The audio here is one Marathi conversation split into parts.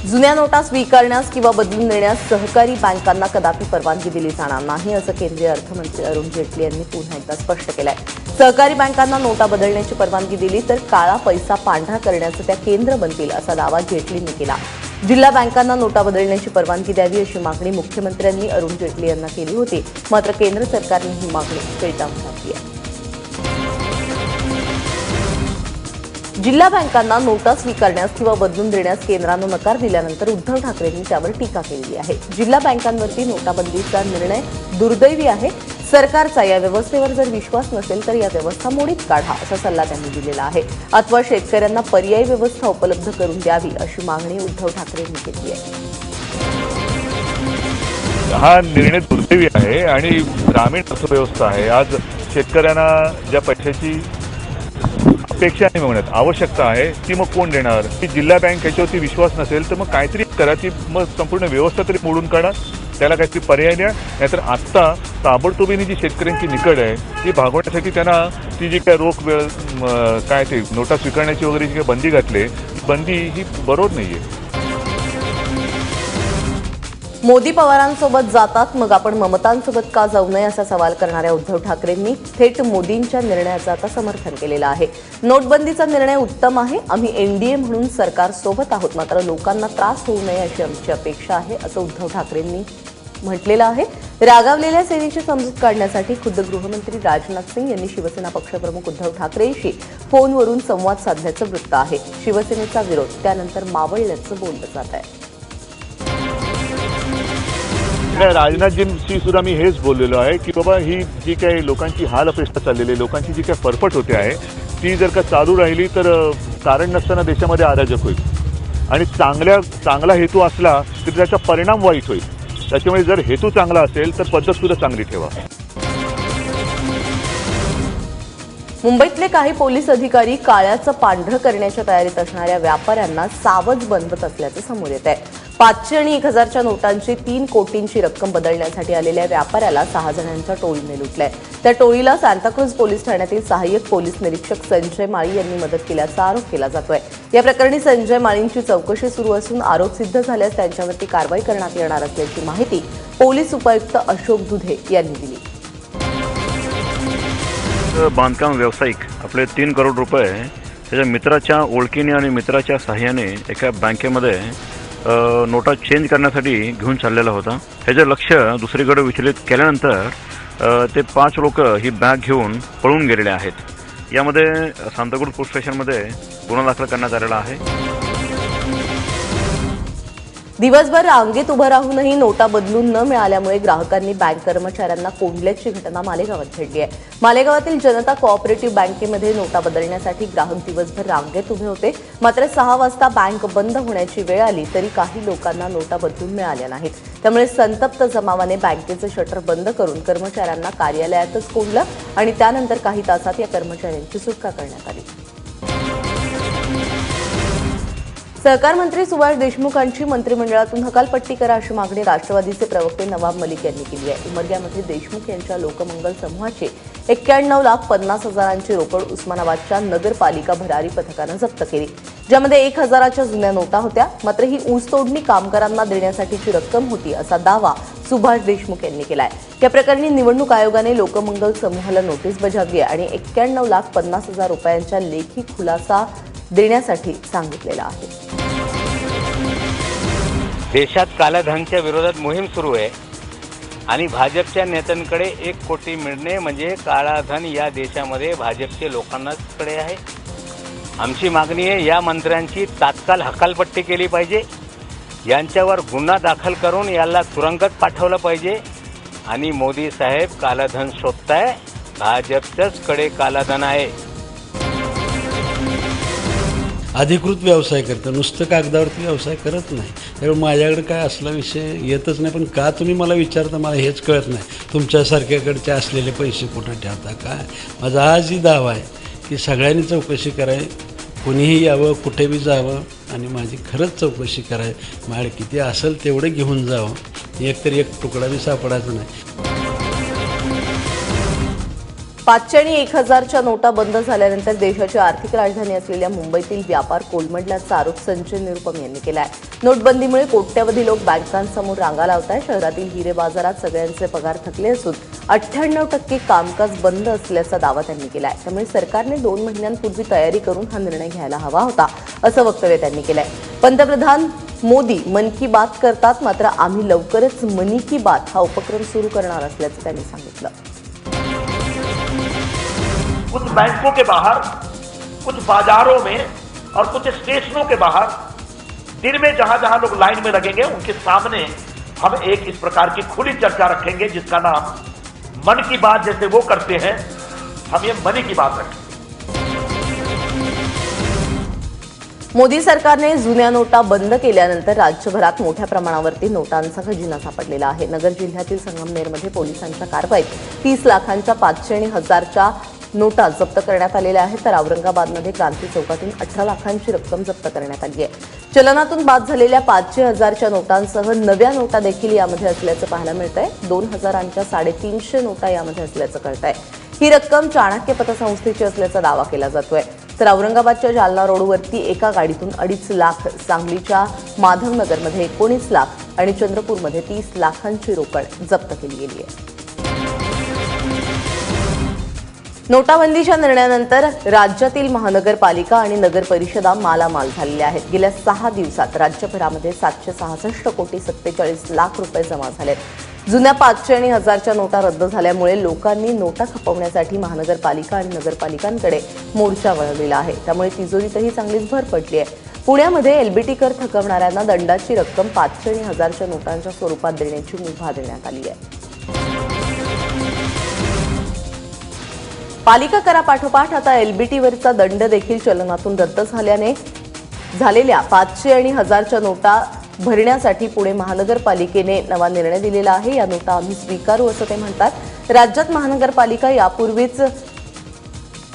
जुन्या नोटा स्वीकारण्यास किंवा बदलून देण्यास सहकारी बँकांना कदापि परवानगी दिली जाणार नाही असं केंद्रीय अर्थमंत्री अरुण जेटली यांनी पुन्हा एकदा स्पष्ट केलंय। सहकारी बँकांना नोटा बदलण्याची परवानगी दिली तर काळा पैसा पांढरा करण्याचं त्या केंद्र बनतील असा दावा जेटलींनी केला। जिल्हा बँकांना नोटा बदलण्याची परवानगी द्यावी अशी मागणी मुख्यमंत्र्यांनी अरुण जेटली यांना केली होती, मात्र केंद्र सरकारने ही मागणी फेटाळून लावली आहे। जिल्हा बँकांना नोटा स्वीकारण्यास किंवा बदलून देण्यास केंद्रानं नकार दिल्यानंतर उद्धव ठाकरेंनी त्यावर टीका केली आहे। जिल्हा बँकांवरती नोटाबंदीचा निर्णय दुर्दैवी आहे। सरकारचा या व्यवस्थेवर जर विश्वास नसेल तर या व्यवस्था मोडीत काढा असा सल्ला त्यांनी दिलेला आहे। अथवा शेतकऱ्यांना पर्यायी व्यवस्था उपलब्ध करून द्यावी अशी मागणी उद्धव ठाकरेंनी केली आहे। हा निर्णय दुर्दैवी आहे आणि ग्रामीण अर्थव्यवस्था आहे। आज शेतकऱ्यांना ज्या पैशाची अपेक्षा नाही मिळत, आवश्यकता आहे ती मग कोण देणार? की जिल्हा बँक याच्यावरती विश्वास नसेल तर मग काहीतरी करा, ती मग संपूर्ण व्यवस्था तरी मोडून काढा, त्याला काहीतरी पर्याय द्या। नाहीतर आत्ता ताबडतोबीने जी शेतकऱ्यांची निकड आहे ती भागवण्यासाठी त्यांना ती जी काय रोख वेळ काय ते नोटा स्वीकारण्याची वगैरे जी काही बंदी घातली, बंदी ही बरोबर नाहीये। मोदी पवारांसोबत जातात मग आपण ममतांसोबत का जाऊ नये असा सवाल करणाऱ्या उद्धव ठाकरेंनी थेट मोदींच्या निर्णयाचं आता समर्थन केलेलं आहे। नोटबंदीचा निर्णय उत्तम आहे, आम्ही एनडीए म्हणून सरकारसोबत आहोत, मात्र लोकांना त्रास होऊ नये अशी आमची अपेक्षा आहे असं उद्धव ठाकरेंनी म्हटलेलं आहे। रागावलेल्या सेनेची समजूत काढण्यासाठी खुद्द गृहमंत्री राजनाथ सिंग यांनी शिवसेना पक्षप्रमुख उद्धव ठाकरेंशी फोनवरून संवाद साधल्याचं वृत्त आहे। शिवसेनेचा विरोध त्यानंतर मावळल्याचं बोललं जात आहे। राजनाथजींशी सुद्धा मी हेच बोललेलो आहे की बाबा ही जी काही लोकांची हाल अपेक्षा चाललेली, लोकांची जी काही फरफट होते आहे ती जर का चालू राहिली तर कारण नसताना देशामध्ये अराजक होईल आणि चांगला हेतू असला तर त्याचा परिणाम वाईट होईल। त्याच्यामुळे जर हेतू चांगला असेल तर पद्धत सुद्धा चांगली ठेवा। मुंबईतले काही पोलीस अधिकारी काळ्याचं पांढरं करण्याच्या तयारीत असणाऱ्या व्यापाऱ्यांना सावज बनवत असल्याचं समोर येत आहे। 500 आणि 1000च्या नोटांची 3 कोटींची रक्कम बदलण्यासाठी आलेल्या व्यापाऱ्याला 6 जणांच्या टोळीने लुटलंय। त्या टोळीला सांताक्रूज पोलीस ठाण्यातील सहाय्यक पोलीस निरीक्षक संजय माळी यांनी मदत केल्याचा आरोप केला जातोय। या प्रकरणी संजय माळींची चौकशी सुरू असून आरोप सिद्ध झाल्यास त्यांच्यावरती कारवाई करण्यात येणार असल्याची माहिती पोलीस उपायुक्त अशोक दुधे यांनी दिली। बांधकाम व्यावसायिक आपले 3 करोड रुपये त्याच्या मित्राच्या ओळखीने आणि मित्राच्या सहाय्याने एका बँकेमध्ये नोटा चेंज करण्यासाठी घेऊन चाललेला होता। ह्याचं लक्ष दुसरीकडे विचलित केल्यानंतर ते 5 लोक ही बॅग घेऊन पळून गेलेले आहेत। यामध्ये सांताक्रूज पोलीस स्टेशनमध्ये गुन्हा दाखल करण्यात आलेला आहे। दिवसभर रांगेत उभं राहूनही नोटा बदलून न मिळाल्यामुळे ग्राहकांनी बँक कर्मचाऱ्यांना कोंडल्याची घटना मालेगावात घडली आहे। मालेगावातील जनता कोऑपरेटिव्ह बँकेमध्ये नोटा बदलण्यासाठी ग्राहक दिवसभर रांगेत उभे होते, मात्र 6 वाजता बँक बंद होण्याची वेळ आली तरी काही लोकांना नोटा बदलून मिळाल्या नाहीत। त्यामुळे संतप्त जमावाने बँकेचं शटर बंद करून कर्मचाऱ्यांना कार्यालयातच कोंडलं आणि त्यानंतर काही तासात या कर्मचाऱ्यांची सुटका करण्यात आली। सहकार मंत्री सुभाष देशमुखांची मंत्रिमंडळातून हकालपट्टी करा अशी मागणी राष्ट्रवादीचे प्रवक्ते नवाब मलिक यांनी केली आहे। उमरग्यामध्ये देशमुख यांच्या लोकमंगल समूहाची 91,50,000ची रोकड उस्मानाबादच्या नगरपालिका भरारी पथकानं जप्त केली, ज्यामध्ये 1000च्या जुन्या नोटा होत्या। मात्र ही ऊसतोडणी कामगारांना देण्यासाठीची रक्कम होती असा दावा सुभाष देशमुख यांनी केलाय। या प्रकरणी निवडणूक आयोगाने लोकमंगल समूहाला नोटीस बजावली आहे आणि 91,50,000 रुपयांच्या लेखी खुलासा देण्यासाठी सांगितलेला आहे। देशात काळाधनाच्या विरोधात मोहीम सुरू आहे आणि भाजपच्या नेत्यांकडे 1 कोटी मिळणे म्हणजे काळाधन या देशामध्ये भाजपचे लोकांनाकडे आहे। आमची मागणी आहे या मंत्र्यांची तात्काळ हकालपट्टी केली पाहिजे, यांच्यावर गुन्हा दाखल करून याला तुरुंगात पाठवलं पाहिजे आणि मोदी साहेब काळाधन शोधताय, भाजपच्याच कडे काळाधन आहे। अधिकृत व्यवसाय करतं, नुसतं कागदावरती व्यवसाय करत नाही। त्यामुळे माझ्याकडे काय असला विषय येतच नाही, पण का तुम्ही मला विचारता मला हेच कळत नाही। तुमच्यासारख्याकडचे असलेले पैसे कुठं ठेवता काय? माझा आजही दावा आहे की सगळ्यांनी चौकशी करावी, कुणीही यावं, कुठे बी जावं आणि माझी खरंच चौकशी करावी। माझ्याकडे किती असेल तेवढं घेऊन जावं, एकतरी एक तुकडा बी सापडायचा नाही। 500 आणि 1000च्या नोटा बंद झाल्यानंतर देशाची आर्थिक राजधानी असलेल्या मुंबईतील व्यापार कोलमडल्याचा आरोप संजय निरुपम यांनी केला आहे. नोटबंदीमुळे कोट्यवधी लोक बँकांसमोर रांगा लावत आहेत. शहरातील हिरे बाजारात सगळ्यांचे पगार थकले असून 98% कामकाज बंद असल्याचा दावा त्यांनी केला आहे. त्यामुळे सरकारने 2 महिन्यांपूर्वी तयारी करून हा निर्णय घ्यायला हवा होता, असं वक्तव्य त्यांनी केलंय. पंतप्रधान मोदी मन की बात करतात, मात्र आम्ही लवकरच मनी की बात हा उपक्रम सुरू करणार असल्याचं त्यांनी सांगितलं. कुछ बैंकों के बाहर, कुछ बाजारों में और कुछ स्टेशनों के बाहर दिन में जहां जहां लोग लाइन में लगेंगे उनके सामने हम एक इस प्रकार की खुली चर्चा रखेंगे जिसका नाम मन की बात, जैसे वो करते हैं हम ये मनी की बात रखेंगे. मोदी सरकारने जुन्या नोटा बंद केल्यानंतर राज्यभरात मोठ्या प्रमाणावरती नोटांचा खजिना सापडलेला आहे. नगर जिल्ह्यातील संगमनेरमध्ये पोलिसांच्या कारवाईत 30 लाखांच्या 500 आणि 1000च्या नोटा जप्त करण्यात आलेल्या आहेत. तर औरंगाबादमध्ये क्रांती चौकातून 18 लाखांची रक्कम जप्त करण्यात आली आहे. चलनातून बाद झालेल्या 500, 1000च्या नोटांसह नव्या नोटा देखील यामध्ये असल्याचं पाहायला मिळतंय. 2000च्या 350 नोटा यामध्ये असल्याचं कळतंय. ही रक्कम चाणक्य पतसंस्थेची असल्याचा दावा केला जातोय. तर औरंगाबादच्या जालना रोडवरती एका गाडीतून 2.5 लाख, सांगलीच्या माधवनगरमध्ये 19 लाख आणि चंद्रपूरमध्ये 30 लाखांची रोकड जप्त केली गेली आहे. नोटाबंदीच्या निर्णयानंतर राज्यातील महानगरपालिका आणि नगर परिषदा मालामाल झालेल्या आहेत. गेल्या 6 दिवसात राज्यभरामध्ये 766 कोटी 47 लाख रुपये जमा झालेत. जुन्या 500 आणि 1000च्या नोटा रद्द झाल्यामुळे लोकांनी नोटा खपवण्यासाठी महानगरपालिका आणि नगरपालिकांकडे मोर्चा वळवलेला आहे. त्यामुळे तिजोरीतही चांगलीच भर पडली आहे. पुण्यामध्ये एलबीटी कर थकवणाऱ्यांना दंडाची रक्कम 500 आणि 1000च्या नोटांच्या स्वरूपात देण्याची मुभा देण्यात आली आहे. पालिका करापाठोपाठ आता एलबीटीवरचा दंड देखील चलनातून रद्द झाल्याने झालेल्या 500 आणि 1000च्या नोटा भरण्यासाठी पुणे महानगरपालिकेने नवा निर्णय दिलेला आहे. या नोटा आम्ही स्वीकारू असं ते म्हणतात. राज्यात महानगरपालिका यापूर्वीच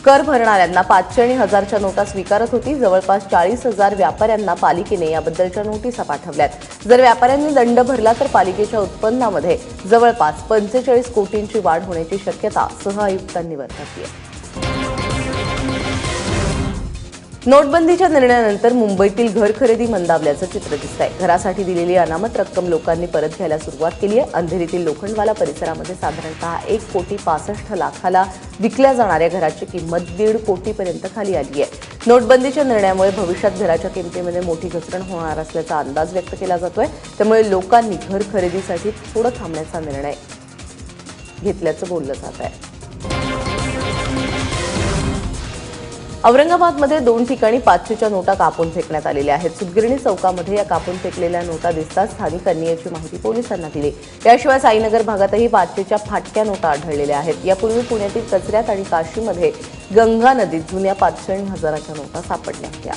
कर भरणाऱ्यांना 500 आणि 1000च्या नोटा स्वीकारत होती. जवळपास 40,000 व्यापाऱ्यांना पालिकेने याबद्दलच्या नोटिसा पाठवल्यात. जर व्यापाऱ्यांनी दंड भरला तर पालिकेच्या उत्पन्नामध्ये जवळपास 45 कोटींची वाढ होण्याची शक्यता सहआयुक्तांनी वर्तवली आहे. नोटबंदीच्या निर्णयानंतर मुंबईतील घर खरेदी मंदावल्याचं चित्र दिसतंय. घरासाठी दिलेली अनामत रक्कम लोकांनी परत घ्यायला सुरुवात केली आहे. अंधेरीतील लोखंडवाला परिसरामध्ये साधारणतः 1,65 लाखाला विकल्या जाणाऱ्या घराची किंमत 1.5 कोटीपर्यंत खाली आली आहे. नोटबंदीच्या निर्णयामुळे भविष्यात घराच्या किमतीमध्ये मोठी घसरण होणार असल्याचा अंदाज व्यक्त केला जातोय. त्यामुळे लोकांनी घर खरेदीसाठी थोडं थांबण्याचा निर्णय घेतल्याचं बोललं जात आहे. औरंगाबादमध्ये 2 ठिकाणी 500च्या नोटा कापून फेकण्यात आलेल्या आहेत. सुतगिरणी चौकामध्ये या कापून फेकलेल्या नोटा दिसतात. स्थानिकांनी याची माहिती पोलिसांना दिली. याशिवाय साईनगर भागातही 500च्या फाटक्या नोटा आढळलेल्या आहेत. यापूर्वी पुण्यातील कचऱ्यात आणि काशीमध्ये गंगा नदीत जुन्या 500 आणि 1000च्या नोटा सापडल्या होत्या.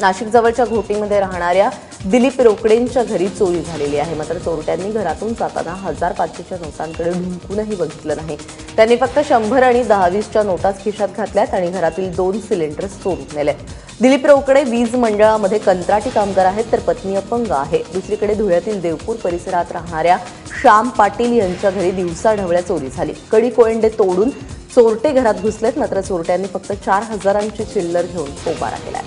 नाशिक जवळच्या घोटीमध्ये राहणाऱ्या दिलीप रोकडेंच्या घरी चोरी झालेली आहे. मात्र चोरट्यांनी घरातून जाताना 1500च्या नोटांकडे ढुंकूनही बघितलं नाही. त्यांनी फक्त 100 आणि 10-20च्या नोटाच खिशात घातल्यात आणि घरातील 2 सिलेंडर्स चोरून नेले. दिलीप रोकडे वीज मंडळामध्ये कंत्राटी कामगार आहेत, तर पत्नी अपंग आहे. दुसरीकडे धुळ्यातील देवपूर परिसरात राहणाऱ्या श्याम पाटील यांच्या घरी दिवसाढवळ्या चोरी झाली. कडी कोयंडे तोडून चोरटे घरात घुसलेत. मात्र चोरट्यांनी फक्त 4000ची चिल्लर घेऊन पोबारा केलाय.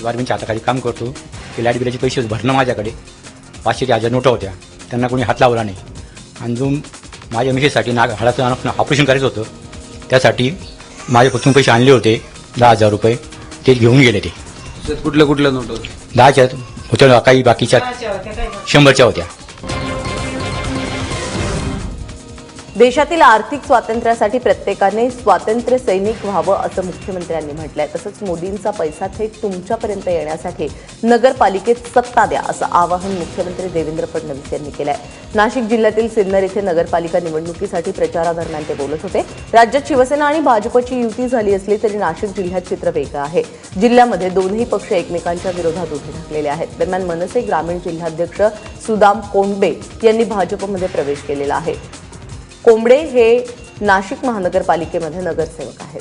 गारमेंटच्या हाताखाली काम करतो. ते लाईट बिलाचे पैसे भरणं माझ्याकडे 500 1000 नोटा होत्या. त्यांना कोणी हात लावला नाही. आणि जो माझ्या मिसेससाठी हाडाचं ऑपरेशन करायचं होतं त्यासाठी माझ्यापासून पैसे आणले होते 10,000 रुपये. ते घेऊन गेले. ते कुठल्या नोट होत्या? 10च्या होत्या, काही बाकीच्या 100च्या होत्या. देशातील आर्थिक स्वातंत्र्यासाठी प्रत्येकाने स्वातंत्र्य सैनिक व्हावं असं मुख्यमंत्र्यांनी म्हटलंय. तसंच मोदींचा पैसा थेट तुमच्यापर्यंत येण्यासाठी नगरपालिकेत सत्ता द्या असं आवाहन मुख्यमंत्री देवेंद्र फडणवीस यांनी केलंय. नाशिक जिल्ह्यातील सिन्नर इथे नगरपालिका निवडणुकीसाठी प्रचारादरम्यान ते बोलत होते. राज्यात शिवसेना आणि भाजपची युती झाली असली तरी नाशिक जिल्ह्यात चित्र वेगळं आहे. जिल्ह्यामध्ये दोन्ही पक्ष एकमेकांच्या विरोधात उभे ठाकलेले आहेत. दरम्यान मनसे ग्रामीण जिल्हाध्यक्ष सुदाम कोंडबे यांनी भाजपमध्ये प्रवेश केलेला आहे. कोंबडे हे नाशिक महानगरपालिकेमध्ये नगरसेवक आहेत.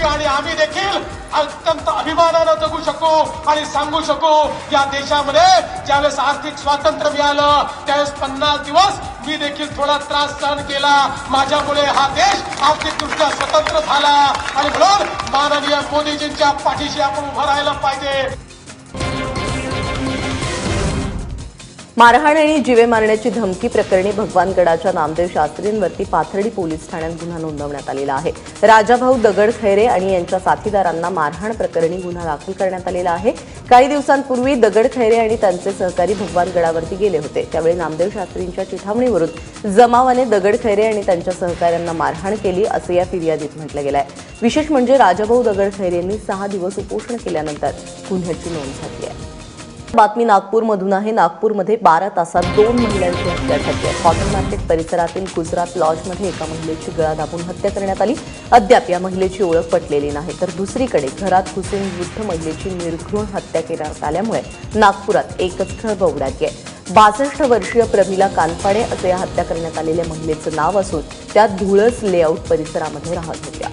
आणि आम्ही देखील अत्यंत अभिमानानं जगू शकू आणि सांगू शकू या देशामध्ये ज्यावेळेस आर्थिक स्वातंत्र्य मिळालं त्यावेळेस 50 दिवस मी देखील थोडा त्रास सहन केला. माझ्यामुळे हा देश आर्थिकदृष्ट्या स्वतंत्र झाला आणि म्हणून माननीय मोदीजींच्या पाठीशी आपण उभं राहायला पाहिजे. मारहाण आणि जीवे मारण्याची धमकी प्रकरणी भगवानगडाच्या नामदेव शास्त्रींवरती पाथर्डी पोलीस ठाण्यात गुन्हा नोंदवण्यात आलेला आहे. राजाभाऊ दगड खैरे आणि यांच्या साथीदारांना मारहाण प्रकरणी गुन्हा दाखल करण्यात आलेला आहे. काही दिवसांपूर्वी दगड खैरे आणि त्यांचे सहकारी भगवानगडावरती गेले होते. त्यावेळी नामदेव शास्त्रींच्या चिथावणीवरून जमावाने दगड खैरे आणि त्यांच्या सहकाऱ्यांना मारहाण केली असं या फिर्यादीत म्हटलं गेलं आहे. विशेष म्हणजे राजाभाऊ दगड खैरेंनी 6 दिवस उपोषण केल्यानंतर गुन्ह्याची नोंद झाली आहे. बातमी नागपूरमधून आहे. नागपूरमध्ये 12 तासात 2 महिलांची हत्या झाली आहे. कॉटन मार्केट परिसरातील गुजरात लॉजमध्ये एका महिलेची गळा दाबून हत्या करण्यात आली. अद्याप या महिलेची ओळख पटलेली नाही. तर दुसरीकडे घरात घुसून वृद्ध महिलेची निर्घृण हत्या करण्यात आल्यामुळे नागपुरात एकच खळबळ उडाली आहे. 62 वर्षीय प्रमिला कानपाडे असे या हत्या करण्यात आलेल्या महिलेचं नाव असून त्या धुळस लेआउट परिसरामध्ये राहत होत्या.